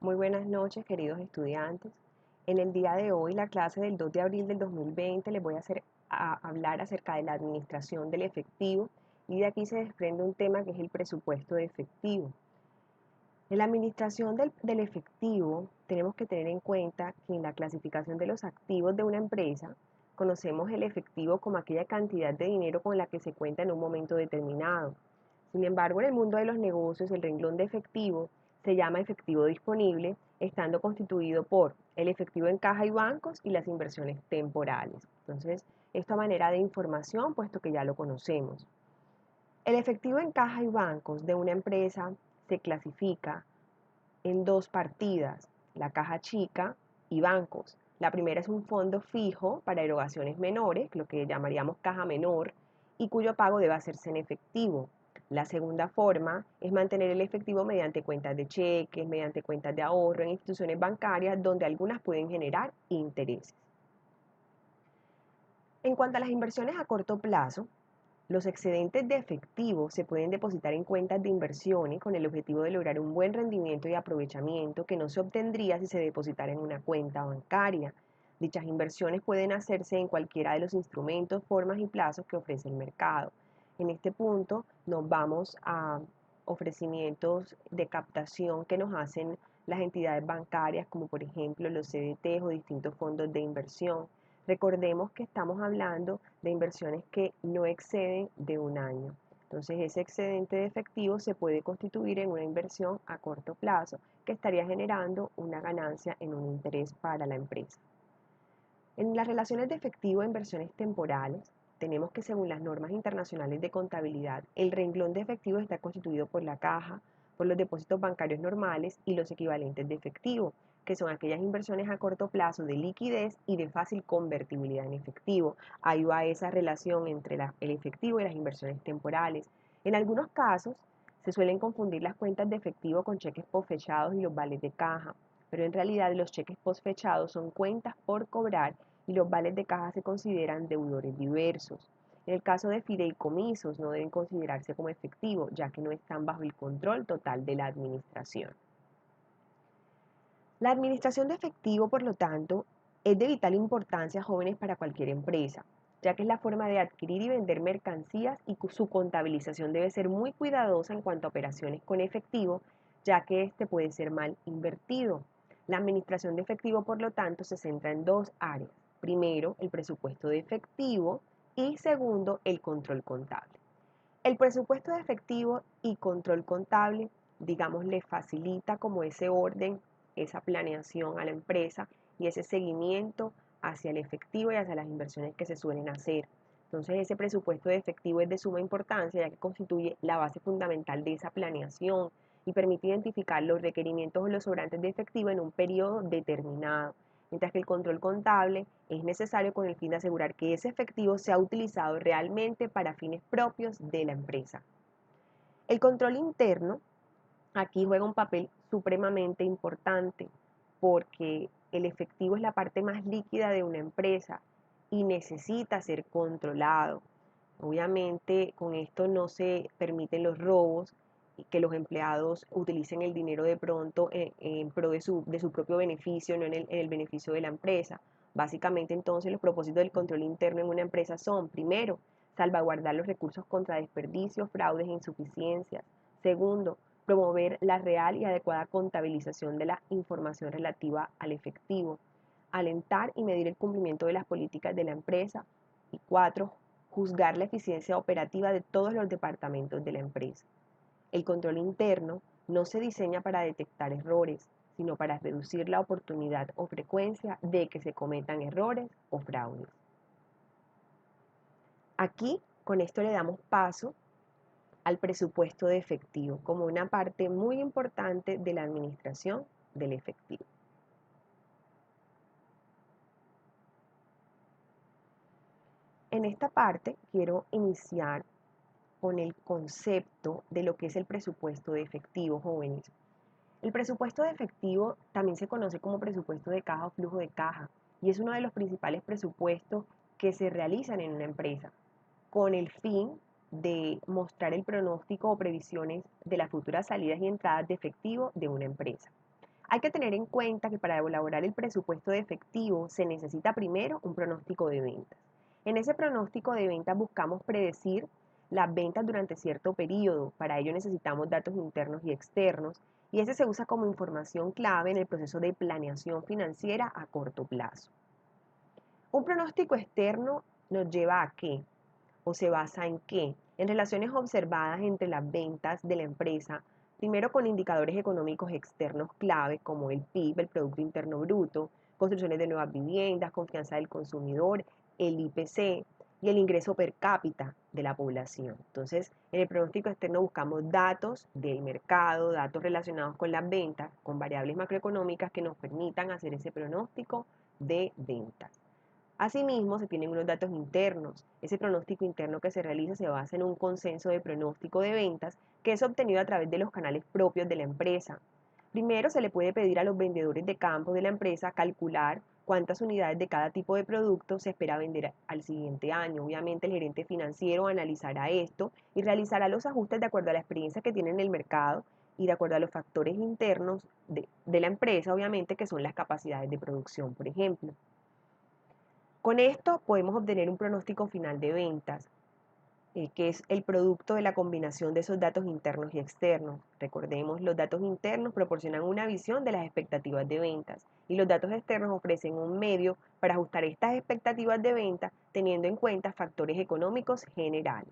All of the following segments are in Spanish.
Muy buenas noches, queridos estudiantes. En el día de hoy, la clase del 2 de abril del 2020, les voy a hablar acerca de la administración del efectivo y de aquí se desprende un tema que es el presupuesto de efectivo. En la administración del efectivo, tenemos que tener en cuenta que en la clasificación de los activos de una empresa, conocemos el efectivo como aquella cantidad de dinero con la que se cuenta en un momento determinado. Sin embargo, en el mundo de los negocios, el renglón de efectivo se llama efectivo disponible, estando constituido por el efectivo en caja y bancos y las inversiones temporales. Entonces, esto a manera de información, puesto que ya lo conocemos. El efectivo en caja y bancos de una empresa se clasifica en dos partidas, la caja chica y bancos. La primera es un fondo fijo para erogaciones menores, lo que llamaríamos caja menor, y cuyo pago debe hacerse en efectivo. La segunda forma es mantener el efectivo mediante cuentas de cheques, mediante cuentas de ahorro en instituciones bancarias, donde algunas pueden generar intereses. En cuanto a las inversiones a corto plazo, los excedentes de efectivo se pueden depositar en cuentas de inversiones con el objetivo de lograr un buen rendimiento y aprovechamiento que no se obtendría si se depositara en una cuenta bancaria. Dichas inversiones pueden hacerse en cualquiera de los instrumentos, formas y plazos que ofrece el mercado. En este punto nos vamos a ofrecimientos de captación que nos hacen las entidades bancarias, como por ejemplo los CDT o distintos fondos de inversión. Recordemos que estamos hablando de inversiones que no exceden de un año. Entonces ese excedente de efectivo se puede constituir en una inversión a corto plazo que estaría generando una ganancia en un interés para la empresa. En las relaciones de efectivo e inversiones temporales, tenemos que según las normas internacionales de contabilidad, el renglón de efectivo está constituido por la caja, por los depósitos bancarios normales y los equivalentes de efectivo, que son aquellas inversiones a corto plazo de liquidez y de fácil convertibilidad en efectivo. Ahí va esa relación entre el efectivo y las inversiones temporales. En algunos casos, se suelen confundir las cuentas de efectivo con cheques posfechados y los vales de caja, pero en realidad los cheques posfechados son cuentas por cobrar y los vales de caja se consideran deudores diversos. En el caso de fideicomisos no deben considerarse como efectivo, ya que no están bajo el control total de la administración. La administración de efectivo, por lo tanto, es de vital importancia, jóvenes, para cualquier empresa, ya que es la forma de adquirir y vender mercancías y su contabilización debe ser muy cuidadosa en cuanto a operaciones con efectivo, ya que este puede ser mal invertido. La administración de efectivo, por lo tanto, se centra en dos áreas. Primero, el presupuesto de efectivo y segundo, el control contable. El presupuesto de efectivo y control contable, digamos, le facilita como ese orden, esa planeación a la empresa y ese seguimiento hacia el efectivo y hacia las inversiones que se suelen hacer. Entonces, ese presupuesto de efectivo es de suma importancia ya que constituye la base fundamental de esa planeación y permite identificar los requerimientos o los sobrantes de efectivo en un periodo determinado, mientras que el control contable es necesario con el fin de asegurar que ese efectivo sea utilizado realmente para fines propios de la empresa. El control interno aquí juega un papel supremamente importante porque el efectivo es la parte más líquida de una empresa y necesita ser controlado. Obviamente con esto no se permiten los robos y que los empleados utilicen el dinero de pronto en pro de su propio beneficio, no en el beneficio de la empresa. Básicamente entonces los propósitos del control interno en una empresa son, primero, salvaguardar los recursos contra desperdicios, fraudes e insuficiencias. Segundo, promover la real y adecuada contabilización de la información relativa al efectivo. Alentar y medir el cumplimiento de las políticas de la empresa. Y cuatro, juzgar la eficiencia operativa de todos los departamentos de la empresa. El control interno no se diseña para detectar errores, sino para reducir la oportunidad o frecuencia de que se cometan errores o fraudes. Aquí, con esto le damos paso al presupuesto de efectivo como una parte muy importante de la administración del efectivo. En esta parte quiero iniciar con el concepto de lo que es el presupuesto de efectivo, jóvenes. El presupuesto de efectivo también se conoce como presupuesto de caja o flujo de caja y es uno de los principales presupuestos que se realizan en una empresa con el fin de mostrar el pronóstico o previsiones de las futuras salidas y entradas de efectivo de una empresa. Hay que tener en cuenta que para elaborar el presupuesto de efectivo se necesita primero un pronóstico de ventas. En ese pronóstico de ventas buscamos predecir las ventas durante cierto periodo. Para ello necesitamos datos internos y externos y ese se usa como información clave en el proceso de planeación financiera a corto plazo. Un pronóstico externo nos lleva a qué o se basa en qué? En relaciones observadas entre las ventas de la empresa, primero con indicadores económicos externos clave como el PIB, el Producto Interno Bruto, construcciones de nuevas viviendas, confianza del consumidor, el IPC y el ingreso per cápita de la población. Entonces, en el pronóstico externo buscamos datos del mercado, datos relacionados con las ventas, con variables macroeconómicas que nos permitan hacer ese pronóstico de ventas. Asimismo, se tienen unos datos internos. Ese pronóstico interno que se realiza se basa en un consenso de pronóstico de ventas que es obtenido a través de los canales propios de la empresa. Primero, se le puede pedir a los vendedores de campo de la empresa calcular cuántas unidades de cada tipo de producto se espera vender al siguiente año. Obviamente, el gerente financiero analizará esto y realizará los ajustes de acuerdo a la experiencia que tiene en el mercado y de acuerdo a los factores internos de la empresa, obviamente, que son las capacidades de producción, por ejemplo. Con esto podemos obtener un pronóstico final de ventas, que es el producto de la combinación de esos datos internos y externos. Recordemos, los datos internos proporcionan una visión de las expectativas de ventas y los datos externos ofrecen un medio para ajustar estas expectativas de ventas teniendo en cuenta factores económicos generales.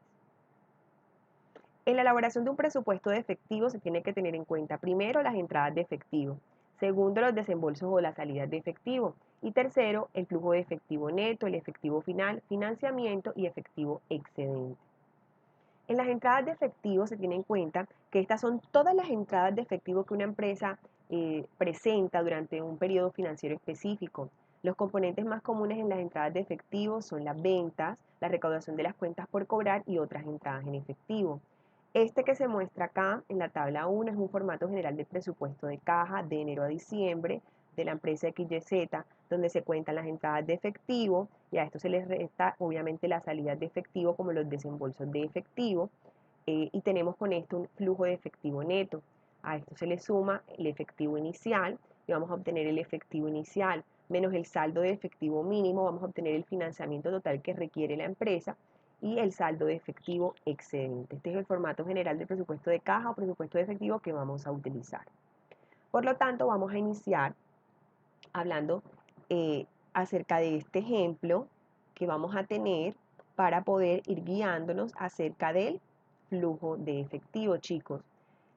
En la elaboración de un presupuesto de efectivo se tiene que tener en cuenta primero las entradas de efectivo, segundo los desembolsos o las salidas de efectivo y tercero el flujo de efectivo neto, el efectivo final, financiamiento y efectivo excedente. En las entradas de efectivo se tiene en cuenta que estas son todas las entradas de efectivo que una empresa presenta durante un periodo financiero específico. Los componentes más comunes en las entradas de efectivo son las ventas, la recaudación de las cuentas por cobrar y otras entradas en efectivo. Este que se muestra acá en la tabla 1 es un formato general de presupuesto de caja de enero a diciembre de la empresa XYZ, donde se cuentan las entradas de efectivo y a esto se les resta obviamente las salidas de efectivo como los desembolsos de efectivo y tenemos con esto un flujo de efectivo neto. A esto se le suma el efectivo inicial y vamos a obtener el efectivo inicial menos el saldo de efectivo mínimo, vamos a obtener el financiamiento total que requiere la empresa y el saldo de efectivo excedente. Este es el formato general del presupuesto de caja o presupuesto de efectivo que vamos a utilizar. Por lo tanto, vamos a iniciar hablando acerca de este ejemplo que vamos a tener para poder ir guiándonos acerca del flujo de efectivo, chicos.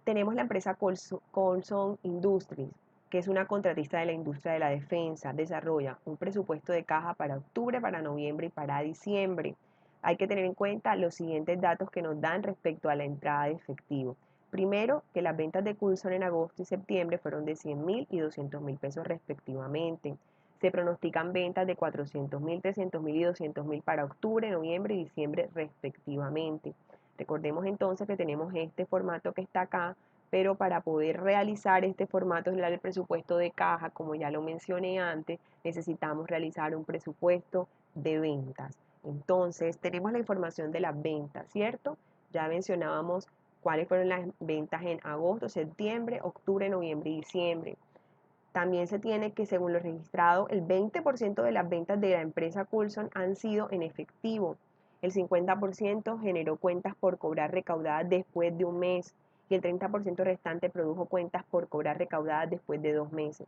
Tenemos la empresa Colson Industries, que es una contratista de la industria de la defensa, desarrolla un presupuesto de caja para octubre, para noviembre y para diciembre. Hay que tener en cuenta los siguientes datos que nos dan respecto a la entrada de efectivo. Primero, que las ventas de Coulson en agosto y septiembre fueron de 100.000 y 200.000 pesos respectivamente. Se pronostican ventas de 400.000, 300.000 y 200.000 para octubre, noviembre y diciembre respectivamente. Recordemos entonces que tenemos este formato que está acá, pero para poder realizar este formato general del presupuesto de caja, como ya lo mencioné antes, necesitamos realizar un presupuesto de ventas. Entonces, tenemos la información de las ventas, ¿cierto? Ya mencionábamos cuáles fueron las ventas en agosto, septiembre, octubre, noviembre y diciembre. También se tiene que, según lo registrado, el 20% de las ventas de la empresa Coulson han sido en efectivo. El 50% generó cuentas por cobrar recaudadas después de un mes y el 30% restante produjo cuentas por cobrar recaudadas después de 2 meses.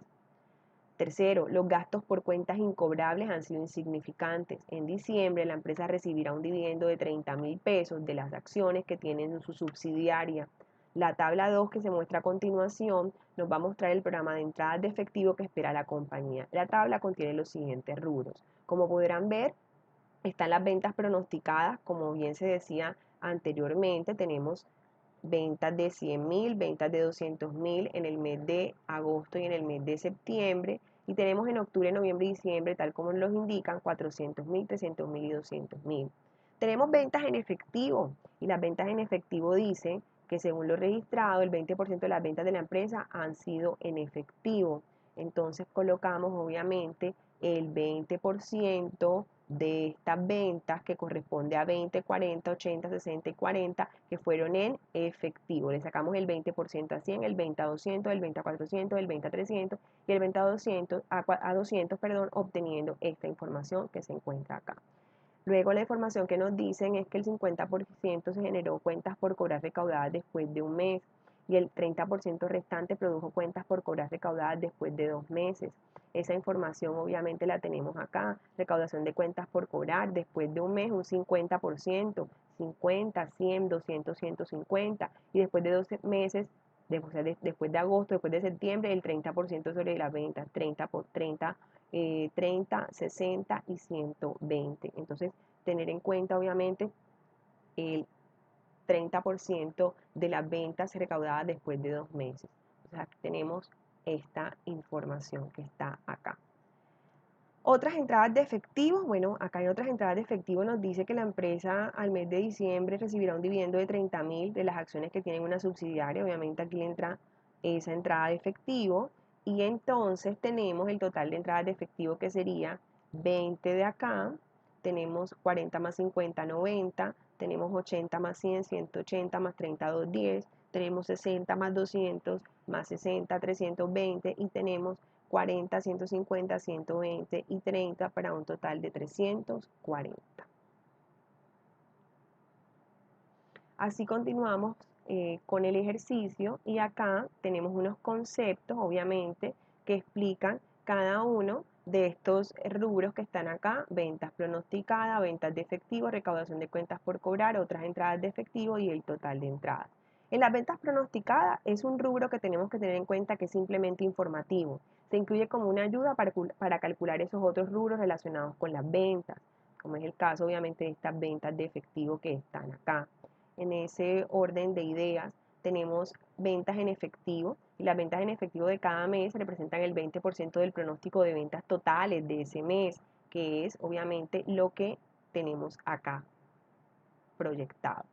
Tercero, los gastos por cuentas incobrables han sido insignificantes. En diciembre, la empresa recibirá un dividendo de 30.000 pesos de las acciones que tienen en su subsidiaria. La tabla 2 que se muestra a continuación nos va a mostrar el programa de entradas de efectivo que espera la compañía. La tabla contiene los siguientes rubros. Como podrán ver, están las ventas pronosticadas, como bien se decía anteriormente, tenemos ventas de 100.000, ventas de 200.000 en el mes de agosto y en el mes de septiembre. Y tenemos en octubre, noviembre y diciembre, tal como nos indican, 400.000, 300.000 y 200.000. Tenemos ventas en efectivo y las ventas en efectivo dicen que según lo registrado, el 20% de las ventas de la empresa han sido en efectivo. Entonces colocamos obviamente el 20% de estas ventas que corresponde a 20, 40, 80, 60 y 40 que fueron en efectivo. Le sacamos el 20% a 100, el 20 a 200, el 20 a 400, el 20 a 300 y el 20 a 200, obteniendo esta información que se encuentra acá. Luego la información que nos dicen es que el 50% se generó cuentas por cobrar recaudadas después de un mes y el 30% restante produjo cuentas por cobrar recaudadas después de 2 meses. Esa información obviamente la tenemos acá. Recaudación de cuentas por cobrar después de un mes, un 50%, 50, 100, 200, 150. Y después de 12 meses, después de agosto, después de septiembre, el 30% sobre las ventas, 30 por 30, 30, 60 y 120. Entonces, tener en cuenta obviamente el 30% de las ventas recaudadas después de 2 meses. O sea, tenemos esta información que está acá. Otras entradas de efectivo, bueno, acá en otras entradas de efectivo nos dice que la empresa al mes de diciembre recibirá un dividendo de 30.000 de las acciones que tienen una subsidiaria. Obviamente aquí le entra esa entrada de efectivo y entonces tenemos el total de entradas de efectivo que sería 20 de acá, tenemos 40 más 50, 90, tenemos 80 más 100, 180 más 30, 210, tenemos 60 más 200 más 60, 320 y tenemos 40, 150, 120 y 30 para un total de 340. Así continuamos con el ejercicio y acá tenemos unos conceptos, obviamente, que explican cada uno de estos rubros que están acá: ventas pronosticadas, ventas de efectivo, recaudación de cuentas por cobrar, otras entradas de efectivo y el total de entradas. En las ventas pronosticadas es un rubro que tenemos que tener en cuenta que es simplemente informativo. Se incluye como una ayuda para calcular esos otros rubros relacionados con las ventas, como es el caso obviamente de estas ventas de efectivo que están acá. En ese orden de ideas tenemos ventas en efectivo y las ventas en efectivo de cada mes representan el 20% del pronóstico de ventas totales de ese mes, que es obviamente lo que tenemos acá proyectado.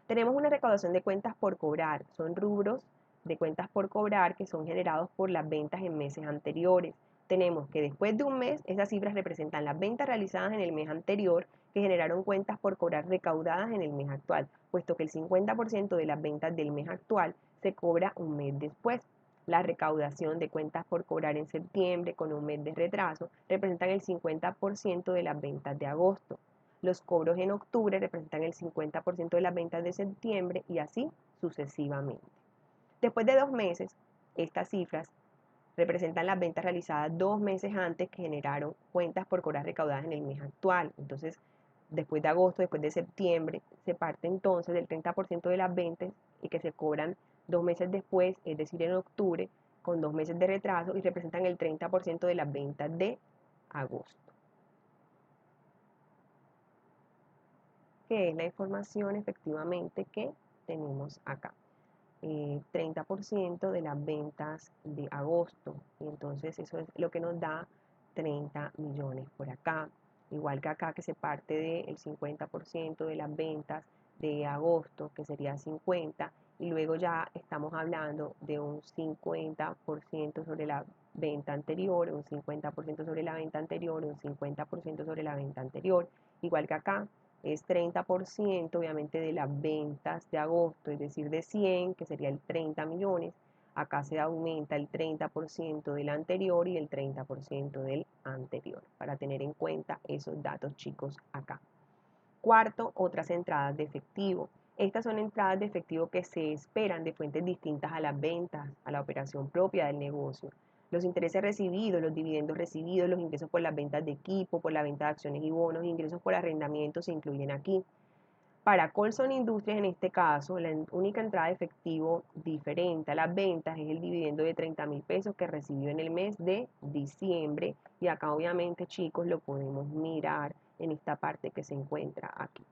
Tenemos una recaudación de cuentas por cobrar, son rubros de cuentas por cobrar que son generados por las ventas en meses anteriores. Tenemos que después de un mes, esas cifras representan las ventas realizadas en el mes anterior que generaron cuentas por cobrar recaudadas en el mes actual, puesto que el 50% de las ventas del mes actual se cobra un mes después. La recaudación de cuentas por cobrar en septiembre con un mes de retraso representan el 50% de las ventas de agosto. Los cobros en octubre representan el 50% de las ventas de septiembre y así sucesivamente. Después de 2 meses, estas cifras representan las ventas realizadas 2 meses antes que generaron cuentas por cobrar recaudadas en el mes actual. Entonces, después de agosto, después de septiembre, se parte entonces del 30% de las ventas y que se cobran 2 meses después, es decir, en octubre, con 2 meses de retraso y representan el 30% de las ventas de agosto, que es la información efectivamente que tenemos acá. 30% de las ventas de agosto. Y entonces eso es lo que nos da 30 millones por acá. Igual que acá que se parte del 50% de las ventas de agosto, que sería 50, y luego ya estamos hablando de un 50% sobre la venta anterior, un 50% sobre la venta anterior, un 50% sobre la venta anterior. Igual que acá, es 30% obviamente de las ventas de agosto, es decir, de 100, que sería el 30 millones. Acá se aumenta el 30% del anterior y el 30% del anterior, para tener en cuenta esos datos, chicos, acá. Cuarto, otras entradas de efectivo. Estas son entradas de efectivo que se esperan de fuentes distintas a las ventas, a la operación propia del negocio. Los intereses recibidos, los dividendos recibidos, los ingresos por las ventas de equipo, por la venta de acciones y bonos, ingresos por arrendamiento se incluyen aquí. Para Colson Industries, en este caso, la única entrada de efectivo diferente a las ventas es el dividendo de 30.000 pesos que recibió en el mes de diciembre. Y acá obviamente, chicos, lo podemos mirar en esta parte que se encuentra aquí.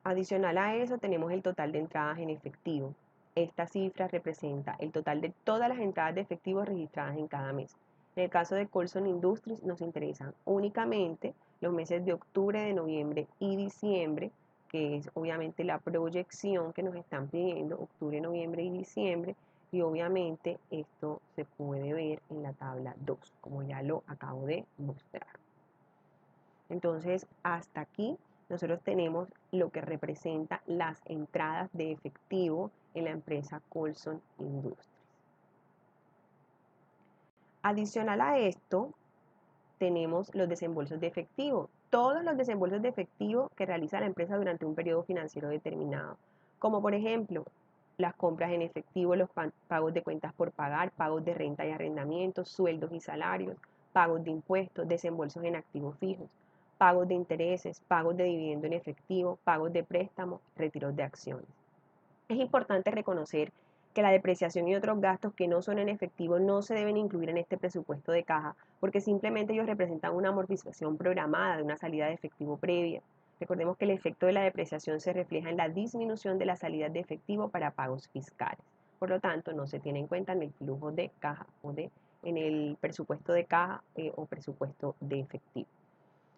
Adicional a eso, tenemos el total de entradas en efectivo. Esta cifra representa el total de todas las entradas de efectivo registradas en cada mes. En el caso de Colson Industries nos interesan únicamente los meses de octubre, de noviembre y diciembre, que es obviamente la proyección que nos están pidiendo, octubre, noviembre y diciembre, y obviamente esto se puede ver en la tabla 2, como ya lo acabo de mostrar. Entonces, hasta aquí nosotros tenemos lo que representa las entradas de efectivo en la empresa Colson Industries. Adicional a esto, tenemos los desembolsos de efectivo. Todos los desembolsos de efectivo que realiza la empresa durante un periodo financiero determinado, como por ejemplo las compras en efectivo, los pagos de cuentas por pagar, pagos de renta y arrendamientos, sueldos y salarios, pagos de impuestos, desembolsos en activos fijos, pagos de intereses, pagos de dividendo en efectivo, pagos de préstamos, retiros de acciones. Es importante reconocer que la depreciación y otros gastos que no son en efectivo no se deben incluir en este presupuesto de caja porque simplemente ellos representan una amortización programada de una salida de efectivo previa. Recordemos que el efecto de la depreciación se refleja en la disminución de las salidas de efectivo para pagos fiscales. Por lo tanto, no se tiene en cuenta en el flujo de caja en el presupuesto de caja o presupuesto de efectivo.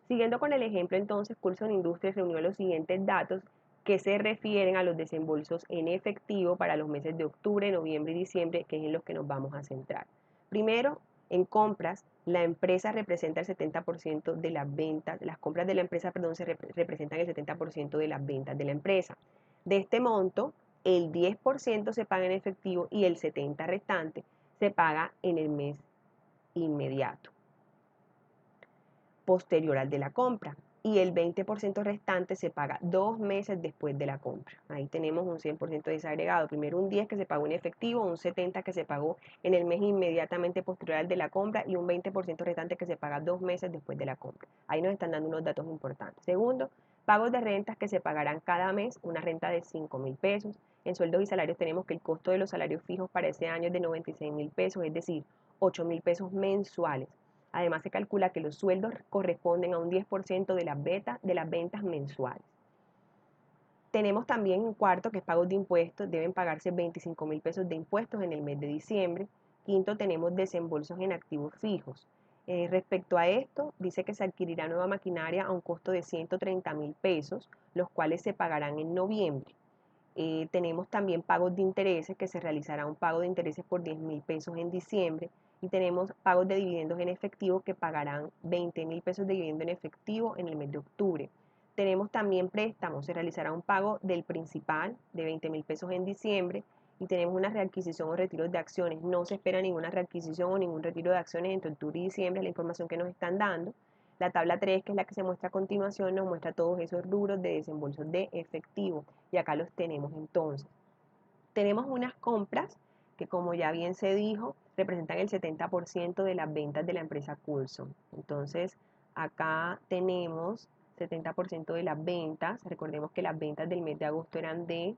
Siguiendo con el ejemplo, entonces, Coulson Industries reunió los siguientes datos que se refieren a los desembolsos en efectivo para los meses de octubre, noviembre y diciembre, que es en los que nos vamos a centrar. Primero, en compras, la empresa representa el 70% de las ventas, las compras de la empresa, representan el 70% de las ventas de la empresa. De este monto, el 10% se paga en efectivo y el 70% restante se paga en el mes inmediato posterior al de la compra y el 20% restante se paga 2 meses después de la compra. Ahí tenemos un 100% desagregado. Primero un 10 que se pagó en efectivo, un 70 que se pagó en el mes inmediatamente posterior al de la compra y un 20% restante que se paga 2 meses después de la compra. Ahí nos están dando unos datos importantes. Segundo, pagos de rentas que se pagarán cada mes, una renta de 5.000 pesos. En sueldos y salarios tenemos que el costo de los salarios fijos para ese año es de 96.000 pesos, es decir, 8.000 pesos mensuales. Además, se calcula que los sueldos corresponden a un 10% de las ventas mensuales. Tenemos también un cuarto que es pagos de impuestos, deben pagarse 25.000 pesos de impuestos en el mes de diciembre. Quinto, tenemos desembolsos en activos fijos. Respecto a esto, dice que se adquirirá nueva maquinaria a un costo de 130.000 pesos, los cuales se pagarán en noviembre. Tenemos también pagos de intereses, que se realizará un pago de intereses por 10.000 pesos en diciembre. Y tenemos pagos de dividendos en efectivo que pagarán 20.000 pesos de dividendo en efectivo en el mes de octubre. Tenemos también préstamos, se realizará un pago del principal de 20.000 pesos en diciembre y tenemos una readquisición o retiro de acciones. No se espera ninguna readquisición o ningún retiro de acciones entre octubre y diciembre, es la información que nos están dando. La tabla 3, que es la que se muestra a continuación, nos muestra todos esos rubros de desembolsos de efectivo y acá los tenemos entonces. Tenemos unas compras que, como ya bien se dijo, representan el 70% de las ventas de la empresa Coulson. Entonces, acá tenemos 70% de las ventas. Recordemos que las ventas del mes de agosto eran de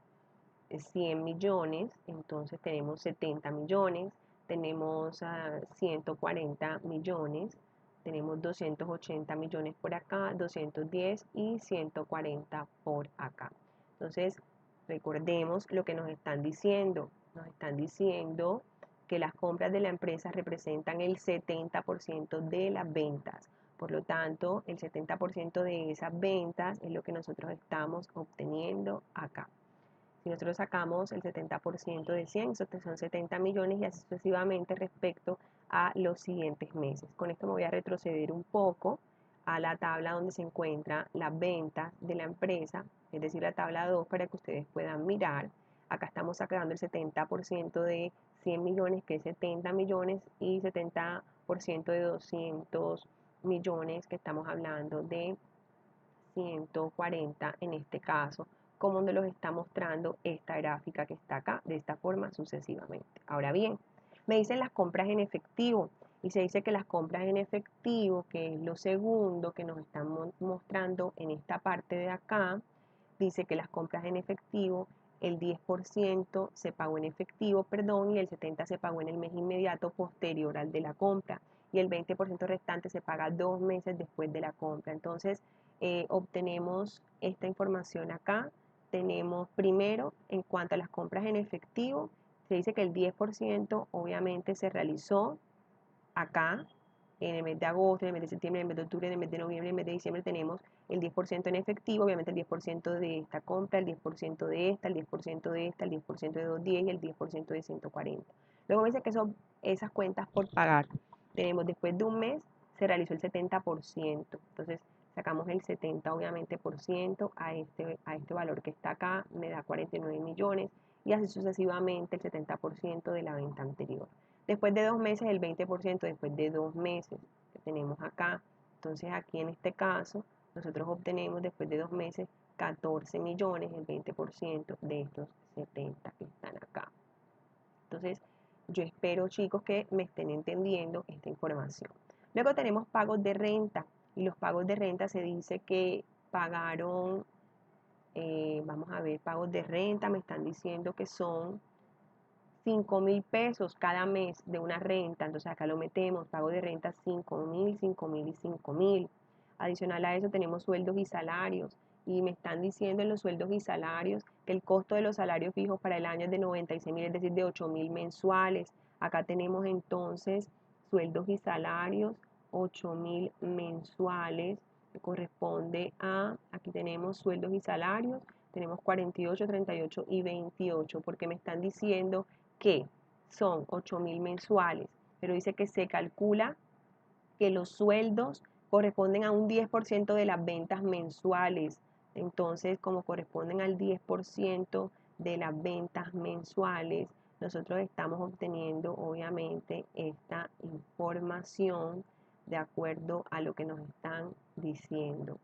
100 millones, entonces tenemos 70 millones, tenemos 140 millones, tenemos 280 millones por acá, 210 y 140 por acá. Entonces, recordemos lo que nos están diciendo. Nos están diciendo que las compras de la empresa representan el 70% de las ventas. Por lo tanto, el 70% de esas ventas es lo que nosotros estamos obteniendo acá. Si nosotros sacamos el 70% de 100, eso son 70 millones y así sucesivamente respecto a los siguientes meses. Con esto me voy a retroceder un poco a la tabla donde se encuentra las ventas de la empresa, es decir, la tabla 2, para que ustedes puedan mirar. Acá estamos sacando el 70% de 100 millones, que es 70 millones, y 70% de 200 millones, que estamos hablando de 140 en este caso, como nos los está mostrando esta gráfica que está acá, de esta forma sucesivamente. Ahora bien, me dicen las compras en efectivo y se dice que las compras en efectivo, que es lo segundo que nos están mostrando en esta parte de acá, dice que las compras en efectivo, el 10% se pagó en efectivo, perdón, y el 70% se pagó en el mes inmediato posterior al de la compra y el 20% restante se paga 2 meses después de la compra. Entonces, obtenemos esta información acá. Tenemos primero, en cuanto a las compras en efectivo, se dice que el 10% obviamente se realizó acá en el mes de agosto, en el mes de septiembre, en el mes de octubre, en el mes de noviembre, en el mes de diciembre tenemos el 10% en efectivo, obviamente el 10% de esta compra, el 10% de esta, el 10% de esta, el 10% de 210 y el 10% de 140. Luego me dice que son esas cuentas por pagar. Tenemos después de un mes, se realizó el 70%. Entonces sacamos el 70 obviamente por ciento a este valor que está acá, me da 49 millones y así sucesivamente el 70% de la venta anterior. Después de 2 meses, el 20% después de 2 meses que tenemos acá. Entonces aquí en este caso, nosotros obtenemos después de 2 meses 14 millones, el 20% de estos 70 que están acá. Entonces, yo espero, chicos, que me estén entendiendo esta información. Luego tenemos pagos de renta. Y los pagos de renta se dice que pagaron, vamos a ver, pagos de renta, me están diciendo que son 5.000 pesos cada mes de una renta. Entonces acá lo metemos, pago de renta 5.000, 5.000 y 5.000. Adicional a eso tenemos sueldos y salarios. Y me están diciendo en los sueldos y salarios que el costo de los salarios fijos para el año es de 96.000, es decir, de 8.000 mensuales. Acá tenemos entonces sueldos y salarios, 8.000 mensuales, que corresponde a, aquí tenemos sueldos y salarios, tenemos 48, 38 y 28, porque me están diciendo que son 8.000 mensuales, pero dice que se calcula que los sueldos corresponden a un 10% de las ventas mensuales. Entonces, como corresponden al 10% de las ventas mensuales, nosotros estamos obteniendo obviamente esta información de acuerdo a lo que nos están diciendo.